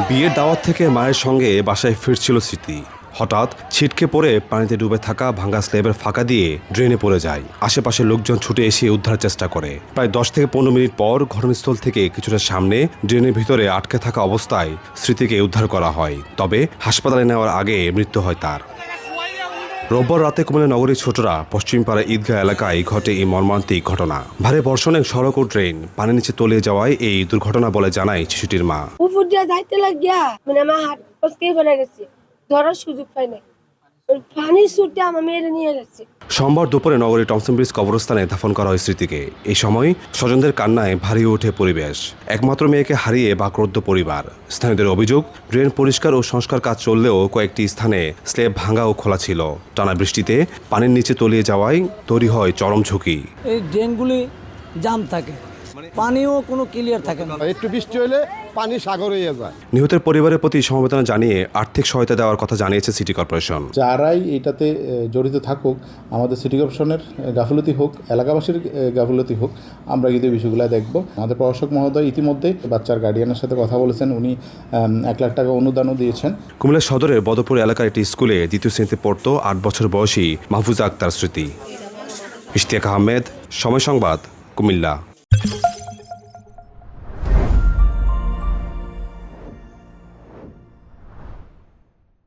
বিয়ের দাওয়াত থেকে মায়ের সঙ্গে বাসায় ফিরছিল স্মৃতি। হঠাৎ ছিটকে পড়ে পানিতে ডুবে থাকা ভাঙা স্ল্যাবের ফাঁকা দিয়ে ড্রেনে পড়ে যায়। আশেপাশের লোকজন ছুটে এসে উদ্ধার চেষ্টা করে। প্রায় 10 থেকে 15 মিনিট পর ঘটনাস্থল থেকে কিছুটা সামনে ড্রেনের ভিতরে আটকে থাকা অবস্থায় স্মৃতিকে উদ্ধার করা হয়। তবে হাসপাতালে নেওয়ার আগে মৃত্যু হয় তার। রোববার রাতে কুমিল্লা নগরীর ছোটরা পশ্চিমপাড়া ঈদগাহ এলাকায় ঘটে এই মর্মান্তিক ঘটনা। ভারী বর্ষণে সড়ক ও ট্রেন পানির নিচে তলিয়ে যাওয়ায় এই দুর্ঘটনা বলে জানায় শিশুটির মা। উপর দিয়ে যাইতে লাগিয়া আমার হাত ফসকে পড়ে গেছে, ধরার সুযোগ পাই নাই। পানির সুটে আমার মেয়েরে নিয়ে গেছে। সোমবার দুপুরে নগরীর টমসন ব্রিজ কবরস্থানে দাফন করা হয় স্মৃতিকে। এই সময় স্বজনদের কান্নায় ভারী ওঠে পরিবেশ। একমাত্র মেয়েকে হারিয়ে বাকরুদ্ধ পরিবার। স্থানীয়দের অভিযোগ, ড্রেন পরিষ্কার ও সংস্কার কাজ চললেও কয়েকটি স্থানে স্ল্যাব ভাঙা ও খোলা ছিল। টানা বৃষ্টিতে পানির নিচে তলিয়ে যাওয়ায় তৈরি হয় চরম ঝুঁকি। এই ড্রেনগুলি জাম থাকে, পানিও কোনো ক্লিয়ার থাকে না। একটু বৃষ্টি হলে পানি সাগর হয়ে যায়। নিহতের পরিবারের প্রতি সমবেদনা জানিয়ে আর্থিক সহায়তা দেওয়ার কথা জানিয়েছে সিটি কর্পোরেশন। যারাই এটাতে জড়িত থাকুক, আমাদের সিটি কর্পোরেশনের গাফিলতি হোক, এলাকাবাসীর গাফিলতি হোক, আমরা কিন্তু এই বিষয়গুলো দেখব। আমাদের প্রশাসক মহোদয় ইতিমধ্যে বাচ্চার গার্ডিয়ানের সাথে কথা বলেছেন, উনি 1 লাখ টাকা অনুদানও দিয়েছেন। কুমিল্লা সদরের বদরপুর এলাকার একটি স্কুলে 2য় শ্রেণীতে পড়তো 8 বছর বয়সী মাহফুজা আক্তার স্মৃতি। ইশতিয়াক আহমেদ, সময় সংবাদ, কুমিল্লা।